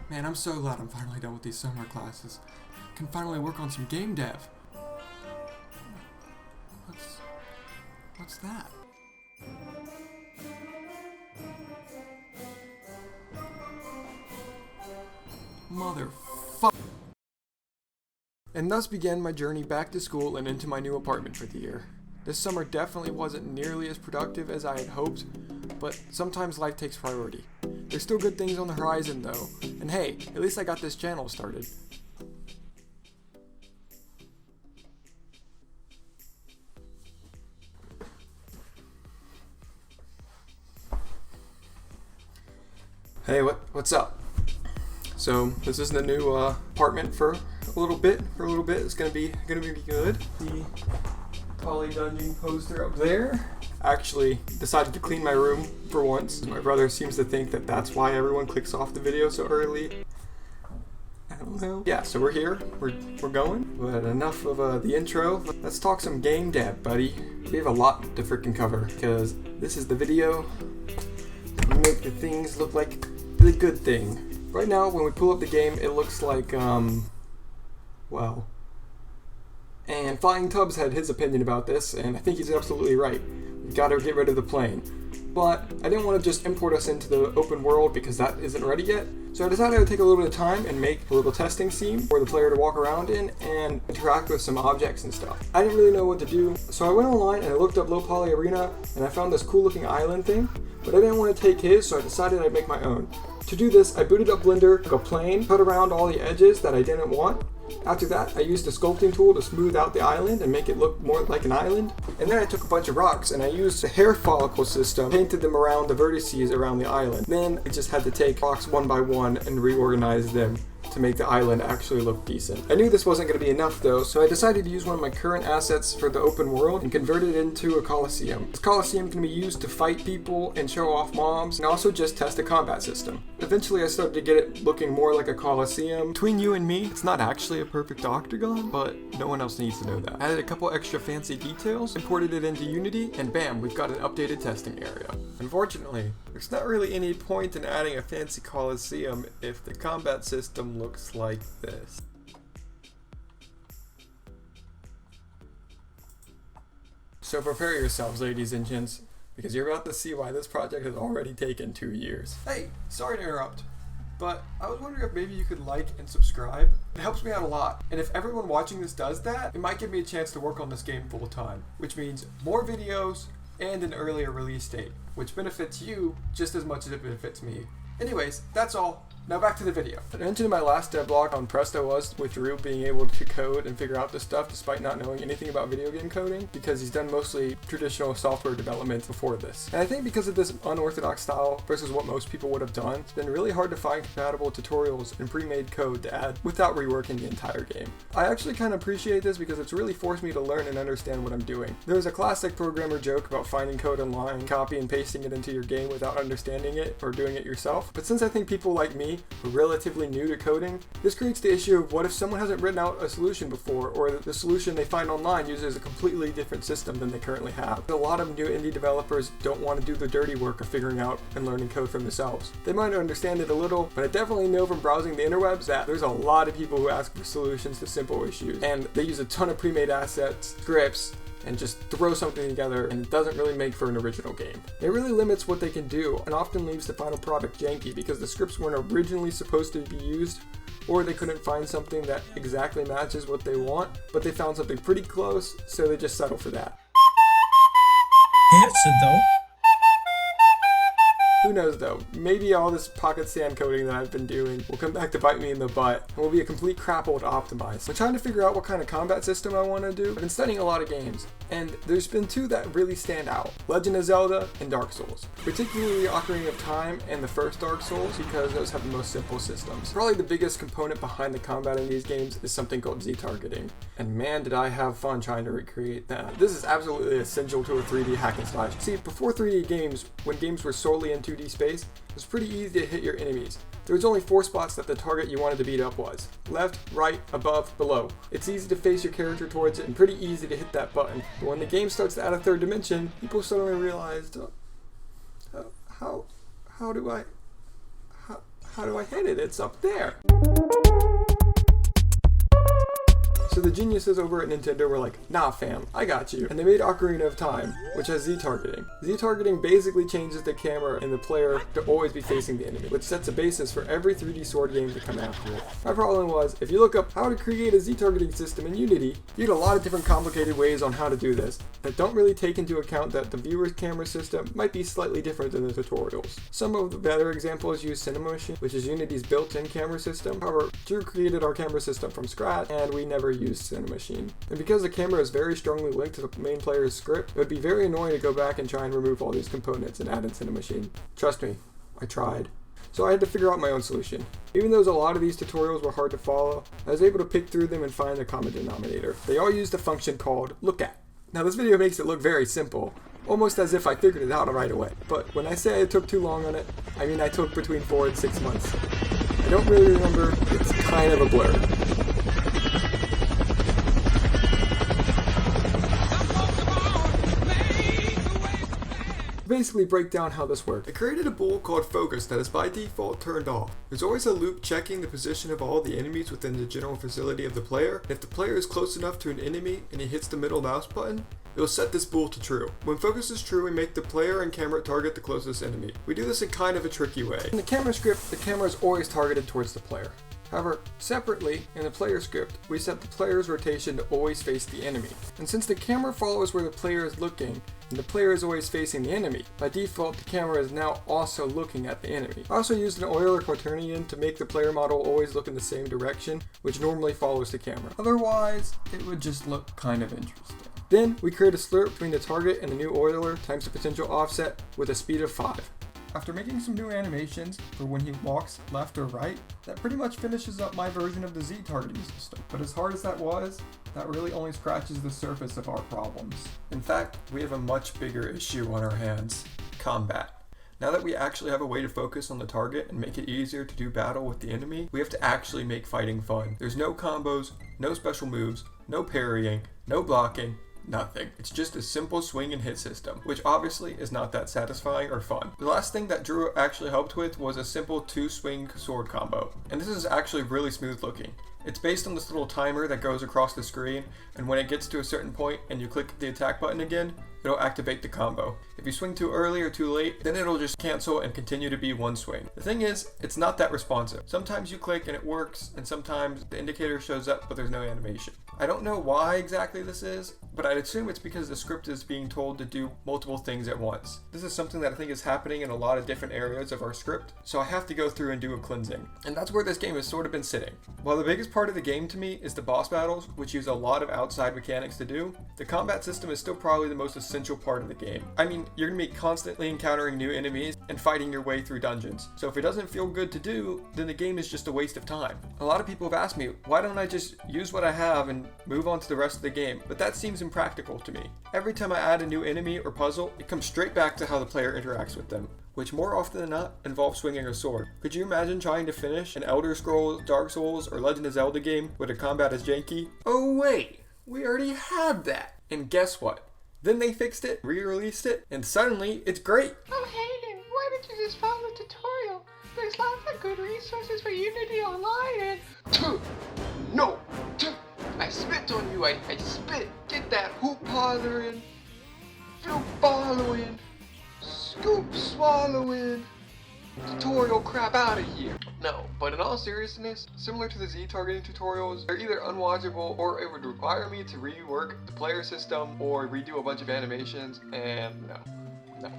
Man, I'm so glad I'm finally done with these summer classes. I can finally work on some game dev. What's that? Motherfuck. And thus began my journey back to school and into my new apartment for the year. This summer definitely wasn't nearly as productive as I had hoped, but sometimes life takes priority. There's still good things on the horizon though, and hey, at least I got this channel started. Hey, what's up? So this is the new apartment for a little bit. It's gonna be good. The Poly Dungeon poster up there. I actually decided to clean my room for once. My brother seems to think that that's why everyone clicks off the video so early. I don't know. Yeah, so we're here. We're going. But enough of the intro. Let's talk some game dev, buddy. We have a lot to freaking cover because this is the video to make the things look like the good thing. Right now, when we pull up the game, it looks like, well. And Flying Tubbs had his opinion about this, and I think he's absolutely right. We've got to get rid of the plane. But I didn't want to just import us into the open world because that isn't ready yet. So I decided to take a little bit of time and make a little testing scene for the player to walk around in and interact with some objects and stuff. I didn't really know what to do, so I went online and I looked up Low Poly Arena and I found this cool looking island thing, but I didn't want to take his, so I decided I'd make my own. To do this, I booted up Blender, took a plane, cut around all the edges that I didn't want. After that, I used a sculpting tool to smooth out the island and make it look more like an island. And then I took a bunch of rocks and I used a hair follicle system, painted them around the vertices around the island. Then I just had to take rocks one by one and reorganize them to make the island actually look decent. I knew this wasn't going to be enough though, so I decided to use one of my current assets for the open world and convert it into a coliseum. This coliseum can be used to fight people and show off mobs, and also just test a combat system. Eventually I started to get it looking more like a coliseum. Between you and me, it's not actually a perfect octagon, but no one else needs to know that. Added a couple extra fancy details, imported it into Unity, and bam, we've got an updated testing area. Unfortunately, there's not really any point in adding a fancy coliseum if the combat system looks like this. So prepare yourselves, ladies and gents, because you're about to see why this project has already taken 2 years. Hey, sorry to interrupt, but I was wondering if maybe you could like and subscribe. It helps me out a lot, and if everyone watching this does that, it might give me a chance to work on this game full time, which means more videos and an earlier release date, which benefits you just as much as it benefits me. Anyways, that's all. Now back to the video. I mentioned in my last devlog on Presto was with Drew being able to code and figure out this stuff despite not knowing anything about video game coding because he's done mostly traditional software development before this. And I think because of this unorthodox style versus what most people would have done, it's been really hard to find compatible tutorials and pre-made code to add without reworking the entire game. I actually kind of appreciate this because it's really forced me to learn and understand what I'm doing. There's a classic programmer joke about finding code online, copy and pasting it into your game without understanding it or doing it yourself. But since I think people like me who are relatively new to coding, this creates the issue of what if someone hasn't written out a solution before, or the solution they find online uses a completely different system than they currently have. A lot of new indie developers don't want to do the dirty work of figuring out and learning code for themselves. They might understand it a little, but I definitely know from browsing the interwebs that there's a lot of people who ask for solutions to simple issues, and they use a ton of pre-made assets, scripts, and just throw something together, and it doesn't really make for an original game. It really limits what they can do and often leaves the final product janky because the scripts weren't originally supposed to be used, or they couldn't find something that exactly matches what they want, but they found something pretty close, so they just settle for that. Hits it though. Who knows though, maybe all this pocket sand coding that I've been doing will come back to bite me in the butt and will be a complete crapple to optimize. I'm trying to figure out what kind of combat system I want to do. I've been studying a lot of games, and there's been two that really stand out: Legend of Zelda and Dark Souls. Particularly Ocarina of Time and the first Dark Souls because those have the most simple systems. Probably the biggest component behind the combat in these games is something called Z-targeting, and man did I have fun trying to recreate that. This is absolutely essential to a 3D hack and slash. See, before 3D games, when games were solely in 2D space, it was pretty easy to hit your enemies. There was only 4 spots that the target you wanted to beat up was: left, right, above, below. It's easy to face your character towards it and pretty easy to hit that button. But when the game starts to add a third dimension, people suddenly realized, how how do I hit it? It's up there. So the geniuses over at Nintendo were like, nah fam, I got you. And they made Ocarina of Time, which has Z-targeting. Z-targeting basically changes the camera and the player to always be facing the enemy, which sets a basis for every 3D sword game to come after it. My problem was, if you look up how to create a Z-targeting system in Unity, you get a lot of different complicated ways on how to do this that don't really take into account that the viewer's camera system might be slightly different than the tutorials. Some of the better examples use Cinema Machine, which is Unity's built-in camera system. However, Drew created our camera system from scratch, and we never used Cinema Machine. And because the camera is very strongly linked to the main player's script, it would be very annoying to go back and try and remove all these components and add in Cinema Machine. Trust me, I tried. So I had to figure out my own solution. Even though a lot of these tutorials were hard to follow, I was able to pick through them and find the common denominator. They all used a function called look at. Now this video makes it look very simple, almost as if I figured it out right away. But when I say I took too long on it, I mean I took between 4 and 6 months. I don't really remember, it's kind of a blur. Basically break down how this worked. I created a bool called focus that is by default turned off. There's always a loop checking the position of all the enemies within the general vicinity of the player. If the player is close enough to an enemy and he hits the middle mouse button, it will set this bool to true. When focus is true, we make the player and camera target the closest enemy. We do this in kind of a tricky way. In the camera script, the camera is always targeted towards the player. However, separately, in the player script, we set the player's rotation to always face the enemy. And since the camera follows where the player is looking, and the player is always facing the enemy, by default the camera is now also looking at the enemy. I also used an Euler quaternion to make the player model always look in the same direction, which normally follows the camera. Otherwise, it would just look kind of interesting. Then, we create a slurp between the target and the new Euler times the potential offset with a speed of 5. After making some new animations for when he walks left or right, that pretty much finishes up my version of the Z targeting system. But as hard as that was, that really only scratches the surface of our problems. In fact, we have a much bigger issue on our hands: combat. Now that we actually have a way to focus on the target and make it easier to do battle with the enemy, we have to actually make fighting fun. There's no combos, no special moves, no parrying, no blocking, nothing. It's just a simple swing and hit system, which obviously is not that satisfying or fun. The last thing that Drew actually helped with was a simple 2-swing sword combo, and this is actually really smooth looking. It's based on this little timer that goes across the screen, and when it gets to a certain point and you click the attack button again, it'll activate the combo. If you swing too early or too late, then it'll just cancel and continue to be one swing. The thing is, it's not that responsive. Sometimes you click and it works, and sometimes the indicator shows up but there's no animation. I don't know why exactly this is, but I'd assume it's because the script is being told to do multiple things at once. This is something that I think is happening in a lot of different areas of our script, so I have to go through and do a cleansing. And that's where this game has sort of been sitting. While the biggest part of the game to me is the boss battles, which use a lot of outside mechanics to do, the combat system is still probably the most essential part of the game. I mean, you're gonna be constantly encountering new enemies and fighting your way through dungeons. So if it doesn't feel good to do, then the game is just a waste of time. A lot of people have asked me, why don't I just use what I have and move on to the rest of the game? But that seems impractical to me. Every time I add a new enemy or puzzle, it comes straight back to how the player interacts with them, which more often than not involves swinging a sword. Could you imagine trying to finish an Elder Scrolls, Dark Souls, or Legend of Zelda game where the combat is janky? Oh wait, we already had that! And guess what? Then they fixed it, re-released it, and suddenly it's great! Oh Hayden, why didn't you just follow the tutorial? There's lots of good resources for Unity Online and... No! I spit on you, I spit! Get that hoop hollering, fill following, scoop swallowing, tutorial crap out of here. No, but in all seriousness, similar to the Z targeting tutorials, they're either unwatchable or it would require me to rework the player system or redo a bunch of animations, and no.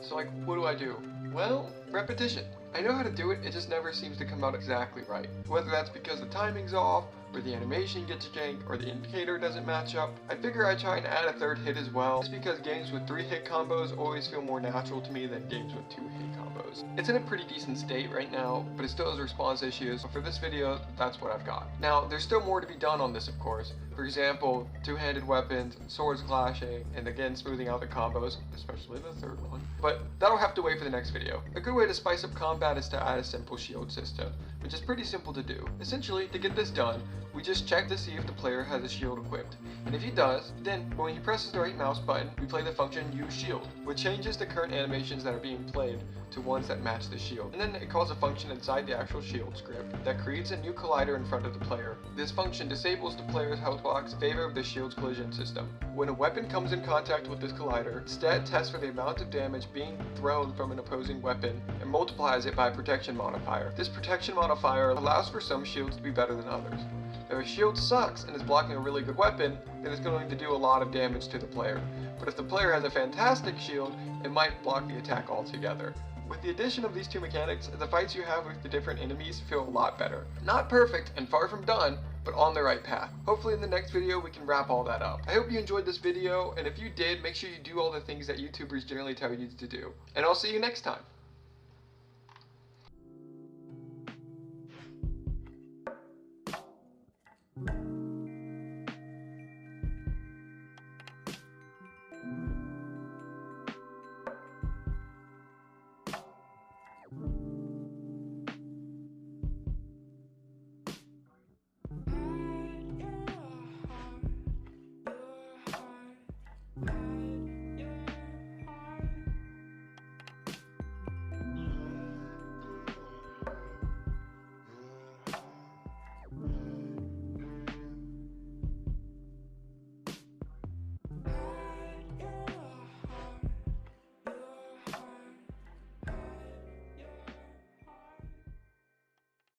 So like, what do I do? Well, repetition. I know how to do it, it just never seems to come out exactly right. Whether that's because the timing's off, or the animation gets jank, or the indicator doesn't match up. I figure I try and add a third hit as well, just because games with 3-hit combos always feel more natural to me than games with 2-hit combos. It's in a pretty decent state right now, but it still has response issues, so for this video, that's what I've got. Now, there's still more to be done on this, of course. For example, two-handed weapons, swords clashing, and again smoothing out the combos, especially the third one. But that'll have to wait for the next video. A good way to spice up combat is to add a simple shield system, which is pretty simple to do. Essentially, to get this done, we just check to see if the player has a shield equipped. And if he does, then when he presses the right mouse button, we play the function use shield, which changes the current animations that are being played to ones that match the shield. And then it calls a function inside the actual shield script that creates a new collider in front of the player. This function disables the player's health box in favor of the shield's collision system. When a weapon comes in contact with this collider, stat tests for the amount of damage being thrown from an opposing weapon and multiplies it by a protection modifier. This protection modifier allows for some shields to be better than others. If a shield sucks and is blocking a really good weapon, then it's going to do a lot of damage to the player. But if the player has a fantastic shield, it might block the attack altogether. With the addition of these two mechanics, the fights you have with the different enemies feel a lot better. Not perfect and far from done, but on the right path. Hopefully in the next video we can wrap all that up. I hope you enjoyed this video, and if you did, make sure you do all the things that YouTubers generally tell you to do. And I'll see you next time.